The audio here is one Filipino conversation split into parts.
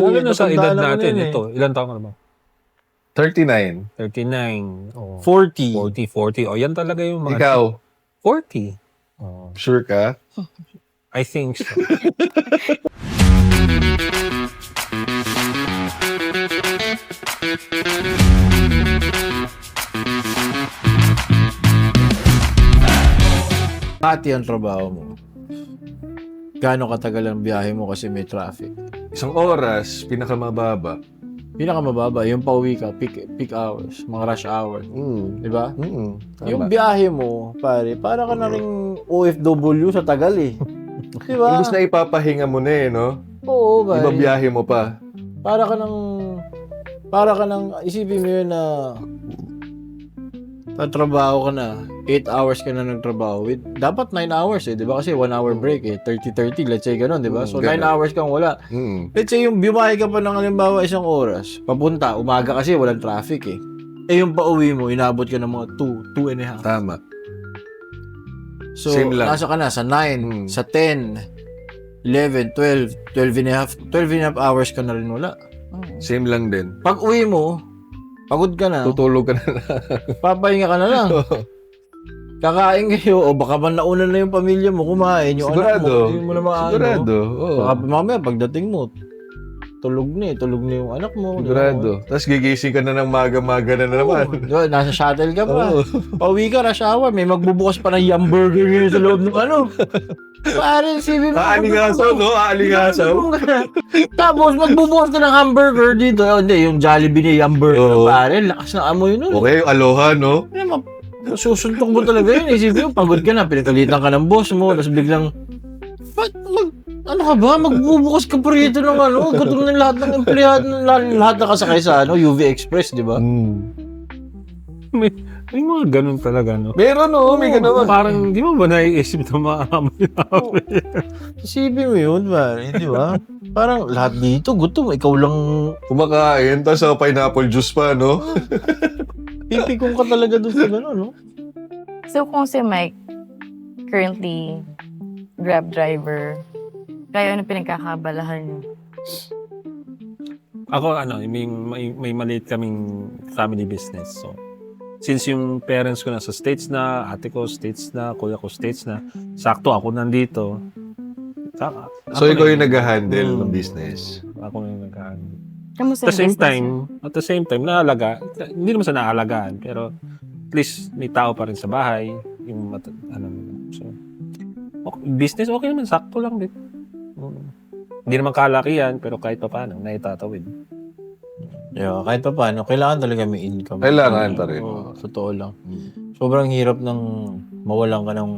Lalo na sa edad Natandaan ako natin, na yun, ito, ilan taon ka na ba? 39. 39. Oh. 40. 40. O, yan talaga yung mga... Ikaw, 40. Oh, sure ka? I think so. Pati ang trabaho mo. Gaano katagal ang biyahe mo kasi may traffic? Isang oras, pinakamababa. Pinakamababa, yung pauwi ka, peak hours, mga rush hour. Di ba? Tama. Yung biyahe mo, pare, para ka na ring OFW sa Tagal eh. Di ba? Imbis na ipapahinga mo na eh, no? Oo, pare. Ibabiyahe mo pa. Para ka nang, isipin mo yun na tatrabaho ka na, 8 hours ka na nagtrabaho. Dapat 9 hours eh, di ba? Kasi 1 hour break eh, 30-30, let's say ganun, di ba? So 9 Ganun. hours kang wala. Let's say yung biyahe ka pa ng halimbawa isang oras, papunta, umaga kasi walang traffic eh. Eh yung pauwi mo, inabot ka ng mga 2 and a half. Tama. So, Same lang. nasa ka na sa 9, sa 10, 11, 12, 12 and a half hours ka na rin wala. Same lang din. Pag uwi mo, pagod ka na, Tutulog ka na lang. papahinga ka na lang. Kakain kayo, o baka man nauna na yung pamilya mo, kumain, yung anak Sigurado. mo, hindi mo na maano. Sigurado. Oo. Baka mamaya, pagdating mo, tulog na yung anak mo. Sigurado. Tapos gigising ka na ng maga-maga na naman. Diba, nasa shuttle ka pa. Oo. Pauwi ka, rush hour, may magbubukas pa ng yum burger yun sa loob ng ano. Pare, sipin mo. Aalingasaw, no? Aalingasaw. Tapos magbubukas ka ng hamburger dito. Oh, hindi, yung Jollibee niya hamburger. Oo. Pare, lakas na amoy nun. Okay, aloha, no? Susuntok mo talaga yun. Isipin mo, pagod ka na, pinagalitan ka ng boss mo, tapos biglang, ano ka ba? Magbubukas ka pa rito ng ano, gutom ng lahat ng empleyado, lahat na kasakay sa UV Express, di ba? May mga ganun talaga, no? Meron, no? May gano'n. Parang, di mo ba naiisip na maamoy? Isipin mo yun, pare, di ba? Parang lahat dito, gutom, ikaw lang, Kumakain, tapos sa pineapple juice pa, no? pipikong ka talaga doon sa gano'n, no? So, kung si Mike, currently, Grab driver, kayo ano pinagkakabalahan niyo? Ako, may maliit kaming family business. So, since yung parents ko nasa States na, ate ko States na, kuya ko States na, sakto ako nandito. So, ikaw yung nag-handle ng business. Ako yung nag-handle. Kamusta At yung business at the same time, naalaga, hindi naman sa naalagaan, pero at least may tao pa rin sa bahay, yung so, business okay naman, sakto lang din. Hindi naman kalakihan, pero kahit pa paano, naitatawid. Yeah, kahit pa paano, kailangan talaga may income. Kailangan pa rin. Oo, totoo lang. Sobrang hirap ng mawalan ka ng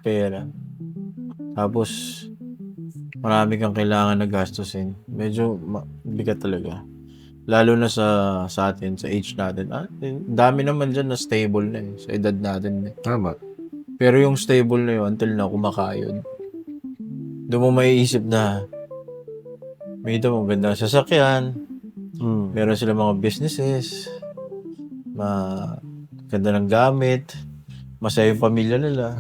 pera. Tapos, marami kang kailangan na gastusin. Medyo bigat talaga. Lalo na sa atin, sa age natin. Dami naman dyan na stable na eh, sa edad natin. Tama. Pero yung stable na yun, until na kumakayod, doon mo maiisip na may ito maganda sasakyan, meron sila mga businesses, maganda ng gamit, masaya yung pamilya nila.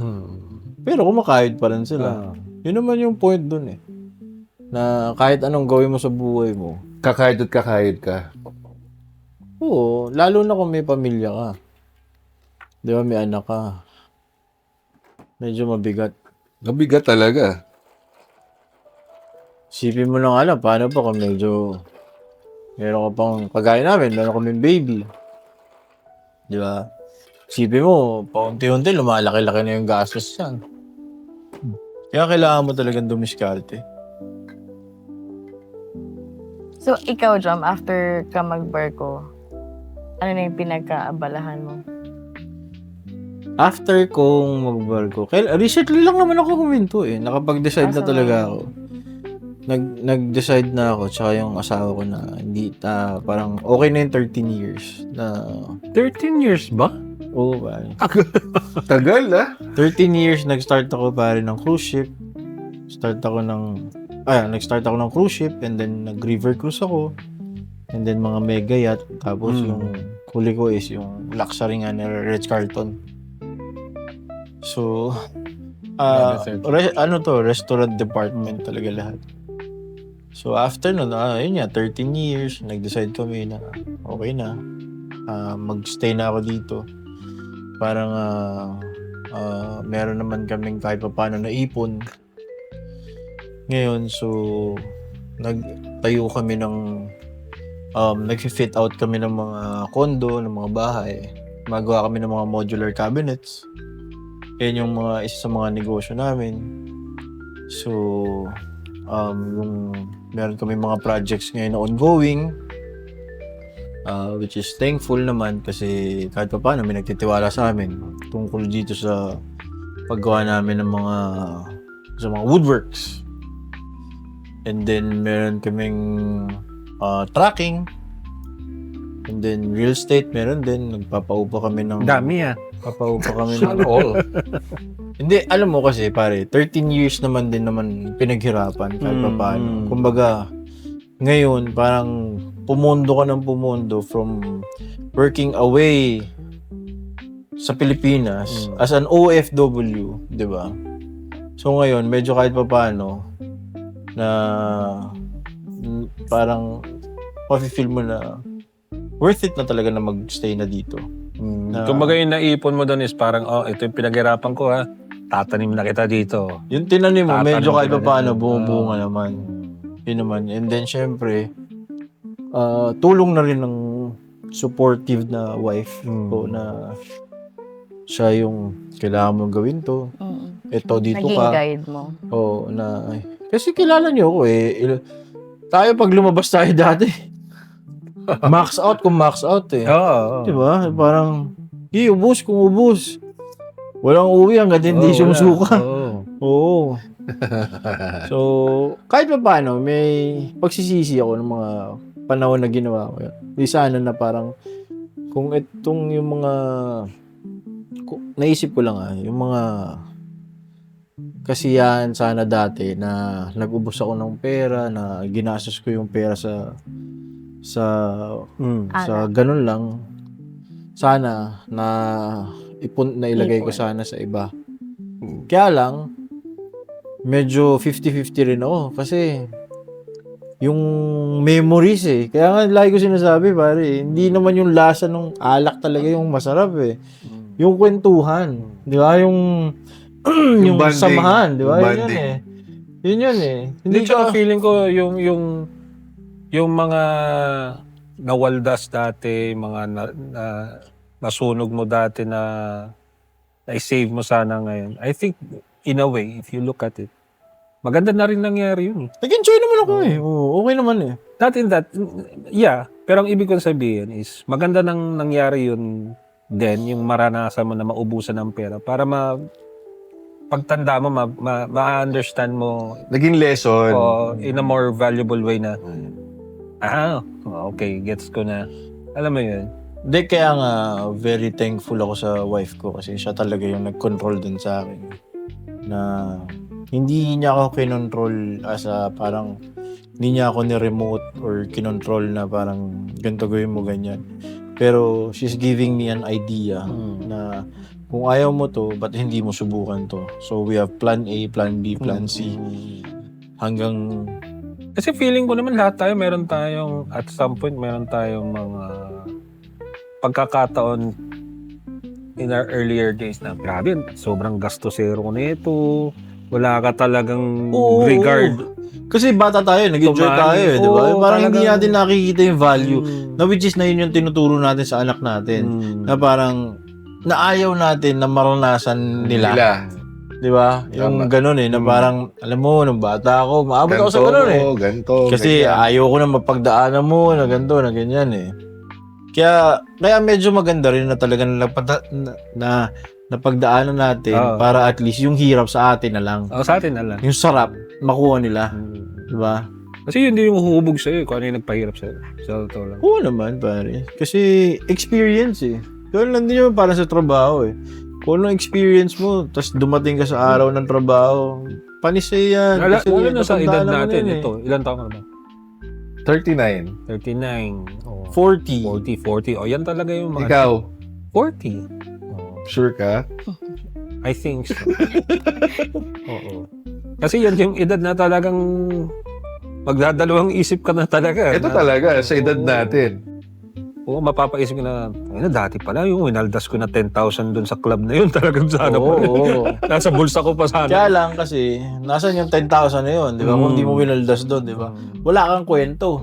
Pero kumakayod pa rin sila. Yun naman yung point dun eh. Na kahit anong gawin mo sa buhay mo. Kakayod at kakayod ka. Oo, lalo na kung may pamilya ka. Di ba, may anak ka. Medyo mabigat. Nabigat talaga. Sipin mo lang alam, paano pa kung medyo meron ka pang kagaya namin, meron kaming baby. Di ba? Sipin mo, paunti-unti, lumalaki-laki na yung gastos yan. Kaya kailangan mo talagang dumiskarte. So, ikaw, Jom, after ka magbarko, ano na yung pinagkaabalahan mo? After kong magbarko, recently lang naman ako huminto eh. Nakapag-decide na talaga ako. Nag-decide na ako, tsaka yung asawa ko na hindi, parang okay na yung 13 years. Na, 13 years ba? oo, pare. Tagal, ah. 13 years, nag-start ako pare ng cruise ship. Nag-start ako ng cruise ship, and then nag-river cruise ako. And then mga mega yacht. Tapos yung huli ko is yung luxury nga na Ritz-Carlton. So, restaurant department talaga lahat. So after nun, yun nga, 13 years, nag-decide kami na okay na. Mag-stay na ako dito. Parang meron naman kaming kahit pa paano naipon. Ngayon, so nagtayo kami ng nag-fit out kami ng mga condo, ng mga bahay. Magawa kami ng mga modular cabinets. Yan yung isa sa mga negosyo namin. So, yung meron kami mga projects ngayon na ongoing, which is thankful naman kasi kahit pa paano may nagtitiwala sa amin tungkol dito sa paggawa namin ng mga woodworks. And then meron kaming tracking, and then real estate meron din. Nagpapaupa kami ng Dami papaupa kami ng all. Hindi, alam mo kasi pare, 13 years naman din naman pinaghirapan kahit pa paano. Kumbaga, ngayon parang pumondo ka ng pumondo from working away sa Pilipinas as an OFW, di ba? So ngayon, medyo kahit pa paano na parang mafe-feel mo na worth it na talaga na mag-stay na dito. Kumbaga yung naipon mo doon is parang, ito yung pinaghirapan ko ha. Tatanim na kita dito. Yung tinanim mo, medyo kahit pa paano talaga. bumubunga naman. Yun naman. And then, syempre, tulong na rin ng supportive na wife ko na siya yung kailangan mong gawin to. Ito, dito Naging ka. guide mo. Oo, kasi kilala niyo ako eh. Tayo pag lumabas tayo dati, max out kung max out eh. Oo. Diba? Parang, ubus kung ubus. Walang uwi hanggang hindi sumusuka. Oo. So, kahit pa paano, may pagsisisi ako ng mga panahon na ginawa ko. Di sana na parang, kung itong yung mga, naisip ko lang yung mga kasiyahan sana dati na nag-ubos ako ng pera, na ginastos ko yung pera sa ganun lang. Sana na ilagay ko sana sa iba. Kaya lang, medyo 50-50 rin ako kasi yung memories eh. Kaya nga lagi ko sinasabi pare, hindi naman yung lasa ng alak talaga yung masarap eh. Yung kwentuhan, di ba? Yung yung bonding, samahan, di ba? yung Yun bonding. Yun eh. Hindi tsaka feeling ko yung mga nawaldas dati, mga nasunog mo dati na i-save mo sana ngayon. I think, in a way, if you look at it, maganda na rin nangyari yun. Nag-enjoy naman ako eh. Oo, okay naman eh. Not in that, yeah. Pero ang ibig kong sabihin is, maganda nang nangyari yun din, yung maranasan mo na maubusan ng pera para pagtanda mo, ma-understand mo Naging lesson. in a more valuable way na, okay, gets ko na. Alam mo yun? Hindi, kaya nga, very thankful ako sa wife ko kasi siya talaga yung nag-control din sa akin. Na hindi niya ako kinontrol as a parang, hindi niya ako ni-remote or kinontrol na parang ganito gawin mo ganyan. Pero she's giving me an idea na kung ayaw mo to, ba't hindi mo subukan to? So we have plan A, plan B, plan C. Hanggang... Kasi feeling ko naman lahat tayo, at some point, meron tayong mga pagkakataon in our earlier days na grabe, sobrang gastosero ko nito. Wala ka talagang regard. Kasi bata tayo, nag-enjoy tayo eh, di ba? Parang hindi natin nakikita yung value. Na which is na yun yung tinuturo natin sa anak natin. Na parang naayaw natin na maranasan nila. Di ba? Yung ganun eh, na parang, alam mo, nung bata ako, maabot ako sa ganun eh. Ganto, Kasi ayaw ko na mapagdaanan mo na ganito, na ganyan eh. Kaya medyo maganda rin na talaga na napagdaanan natin para at least yung hirap sa atin na lang. Sa atin na lang. Yung sarap, makuha nila. Di ba? Kasi yun din yung huhubog sa'yo kung ano yung nagpahirap sa'yo. Sa totoo lang. Oo naman, pare. Kasi experience eh. Kaya lang din naman para sa trabaho eh. Kung anong experience mo, tapos dumating ka sa araw ng trabaho, panisay yan. Lalo na sa edad napagdaanan mo natin, yan eh. ito. Ilan taon ka na ba? 39. 39. 40. 40. Yan talaga yung mga... Ikaw, 40. sure ka? I think so. Oo. Kasi yan yung edad na talagang magdadalawang isip ka na talaga. Ito talaga, sa edad natin. Oo, mapapaisip ka na, ay na, dati pala yung winaldas ko na 10,000 doon sa club na yun. Talagang sana Oo, pa. oo. Nasa bulsa ko pa sana. Kaya lang kasi, nasan yung 10,000 na yun, di ba? Kung di mo winaldas doon, di ba? Wala kang kwento.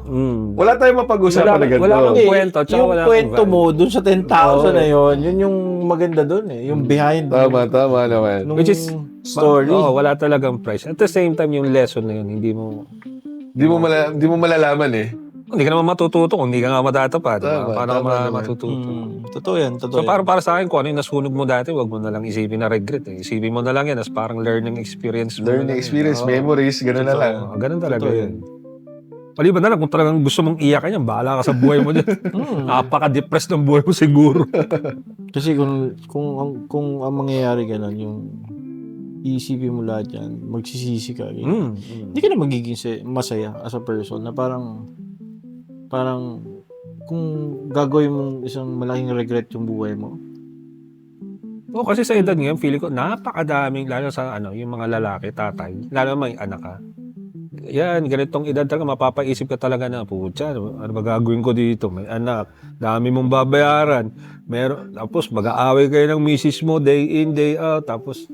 Wala tayong mapag-usapan na ganito. wala kang Hindi, kwento, tsaka yung wala kang kwento value. mo dun sa 10,000 na yun yung maganda dun eh. Yung behind. Tama naman. Nung Which is, story. Oo, wala talagang price. At the same time, yung lesson na yun, hindi mo Di mo malalaman eh. hindi ka naman matututo kung hindi ka nga matatapad. Tama, Paano ka tama naman. matututo? Totoo yan, totoo So yan. para sa akin, kung ano yung nasunog mo dati, wag mo na lang isipin na regret. Eh. Isipin mo na lang yan as parang learning experience. mo Learning na lang experience, yan. Oo. memories, gano'n na lang. Oo, ganun talaga Totoo yun. Maliban na lang kung talagang gusto mong iyakan yan, bahala ka sa buhay mo dyan. Napaka-depressed ng buhay mo siguro. Kasi kung ang mangyayari ganun, yung iisipin mo lahat yan, magsisisi ka. Ganyan. Hindi ka na magiging masaya as a person na parang kung gagawin mong isang malaking regret yung buhay mo. Oo, kasi sa edad ngayon, feeling ko, napakadaming, lalo sa yung mga lalaki, tatay, lalo may anak ka. Yan, ganitong edad talaga, mapapaisip ka talaga na, putya, ano ba gagawin ko dito? May anak, dami mong babayaran. Tapos mag-aaway kayo ng misis mo, day in, day out. Tapos,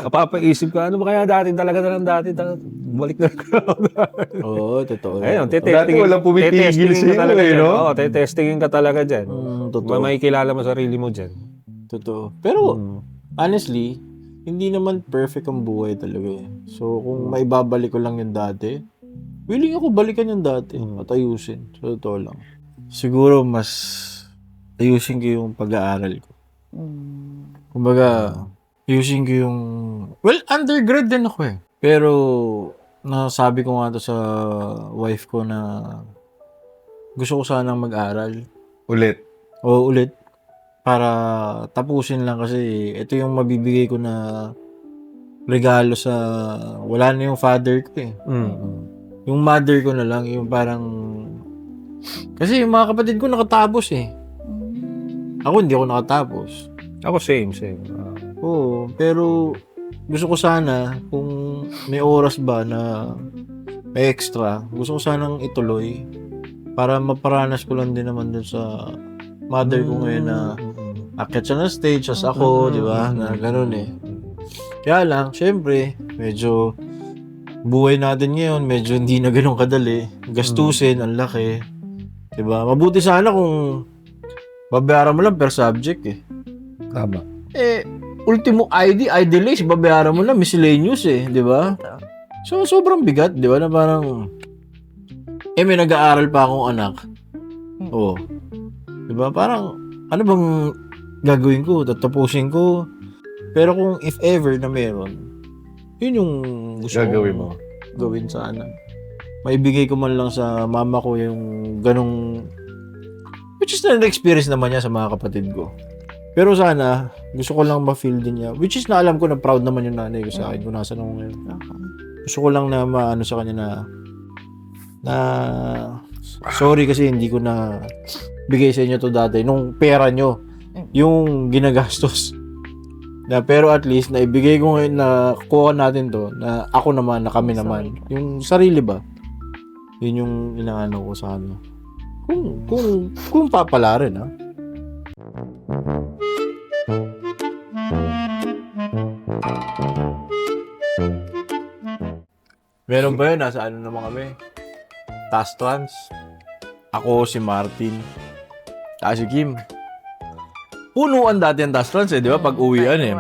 mapapaisip ka, ano ba kaya dati talaga na lang dati? Balik na lang. Oo, totoo. Ayun, Dati walang pumitigil sa'yo eh, no? Oo, tetestingin ka talaga dyan. Totoo. May kilala mo sarili mo dyan. Totoo. Pero, honestly, hindi naman perfect ang buhay talaga eh. So, kung maibabalik ko lang yung dati, willing ako balikan yung dati at ayusin. So, totoo lang. Siguro, mas ayusin ko yung pag-aaral ko. Kumbaga, ayusin ko yung... Well, undergrad din ako eh. Pero, nasabi ko nga to sa wife ko na gusto ko sanang mag-aral. Ulit. O ulit. Para tapusin lang kasi ito yung mabibigay ko na regalo sa... Wala na yung father ko eh. Yung mother ko na lang, yung parang... Kasi yung mga kapatid ko nakatapos eh. Ako hindi ako nakatapos. Ako same. Oo, pero gusto ko sana kung may oras ba na may extra, gusto ko sanang ituloy para maparanas ko lang din naman dun sa mother ko ngayon na akit siya ng stage as ako, di ba? Na ganun eh. Kaya lang, syempre, medyo buhay natin ngayon, medyo hindi na ganun kadali. Gastusin, ang laki. Di ba? Mabuti sana kung babayaran mo lang per subject eh. Tama. Ultimo ID-list, babayaran mo lang miscellaneous eh, di ba? So, sobrang bigat, di ba? Na parang, may nag-aaral pa akong anak. Oo. Di ba? Parang, ano bang gagawin ko? Tatapusin ko? Pero kung if ever na meron, yun yung gusto Gagawin kong mo. Gawin sana. Maibigay ko man lang sa mama ko yung ganong, which is na-experience naman niya sa mga kapatid ko. Pero sana, gusto ko lang ma-feel din niya. Which is na alam ko na proud naman yung nanay ko sa akin kung nasan ako ngayon. Gusto ko lang na maano sa kanya na sorry kasi hindi ko na bigay sa inyo to dati. Nung pera nyo, yung ginagastos. Pero at least, na ibigay ko ngayon na kuha natin to, na ako naman, na kami naman. Yung sarili ba? Yun yung inaano ko sa kanya. Kung papala rin, ha? Meron ba yun? Nasa ano naman kami? Task Trans. Ako, si Martin. Si Kim. Punuan dati ang Task Trans eh, di ba? Pag uwian eh.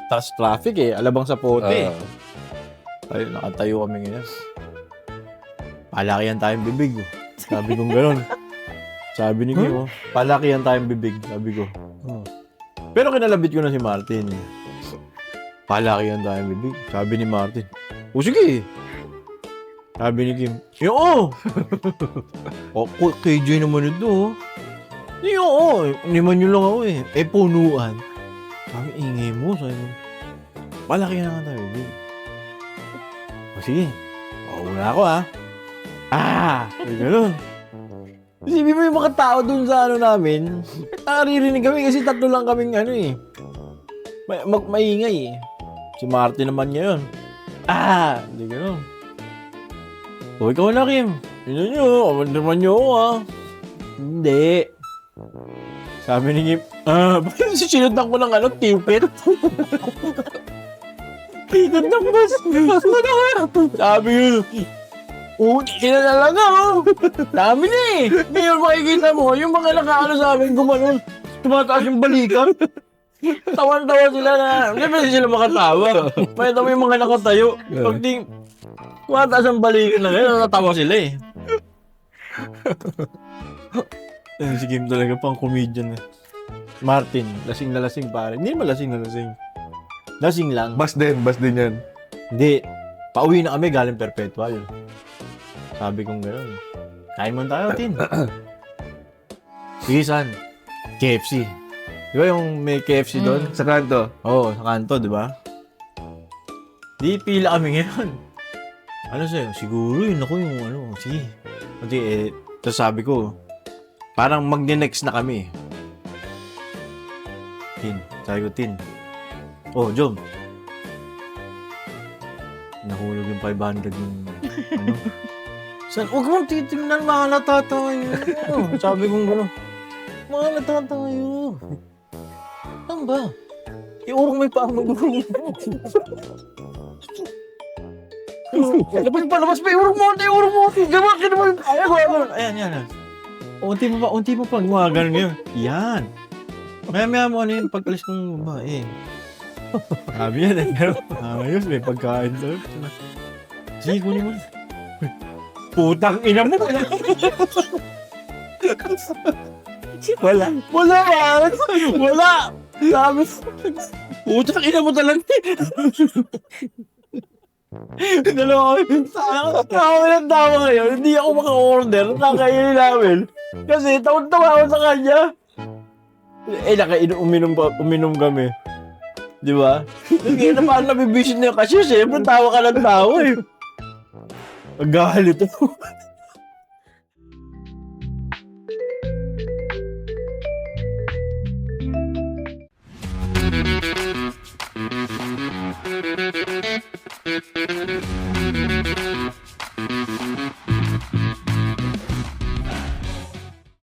Task traffic eh. Alabang sa pote eh. Tayo, nakatayo kami ngayon. Palakihan tayong bibig. Sabi kong gano'n. Sabi ni Kim, palakihan tayong bibig. Sabi ko. Pero kinalabit ko na si Martin. Palakihan tayong bibig. Sabi ni Martin. O sige. Sabi ni Kim, oo. KJ naman ito. Oo. Niman nyo lang ako eh. Punuan. Sabi, ingay mo. Sabi mo, palakihan na tayo bibig. O sige. Una ako Hindi gano'n. Isipin mo yung mga tao dun sa ano namin. Naririnig kami kasi tatlo lang kaming maingay eh. Si Martin naman ngayon. Hindi gano'n. O, ikaw na, Kim. Yun nyo, naman nyo ako, ah. Hindi. Sabi ni Kim, bakit sinutan ko ng tipit? Pikot ng bus. Sabi yun, ina na lang ako. Dami na eh. Ngayon makikita mo, yung mga nakaano sa amin, gumanon, tumataas yung balikan. Tawan-tawa sila na, hindi ba sila makatawa? Pakita mo yung mga nakatayo. Pag di, tumataas ang balikan na ngayon, natatawa sila eh. Si Kim talaga pang comedian eh. Martin, lasing na lasing pare. Hindi naman lasing na lasing. Lasing lang. Bas din yan. Hindi. Pauwi na kami galing Perpetual. Sabi kong gano'n. Kain mo tayo, Tin. Sige, saan? KFC. Di ba yung may KFC doon? Sa kanto. Oo, sa kanto, di ba? Di pila kami ngayon. Ano sa'yo? Siguro yun ako yung ano. Sige. Kasi tapos sabi ko, parang magne-next na kami. Tin. Sabi ko, Tin. Oh, Jom. Nahulog yung 500 yung ano. Huwag mong titignan, mahalata tayo. Sabi kong gano'n. Mahalata tayo. Saan ba? Iurong may paang mag-urong. Palabas pa, iurong mo. Gamakin mo. Ayan, yan. Unti mo pa. Mga ganun yun. Yan. Maya mo ano yun, pag-alis ng babae. Sabi yan eh. Pero, ayos, may pagkain doon. Sige, kunin mo. Putang ina mo. Wala. Sabi, putang ina mo talaga. Dalawa kami. Tawa ng tawa ngayon. Hindi ako maka-order. Nakainin namin. Kasi tawag-tawa ako sa kanya. Uminom kami. Di ba? Hindi na paano nabibisit na yun. Kasi siyempre tawa ka ng tawa eh. Ang galit ako.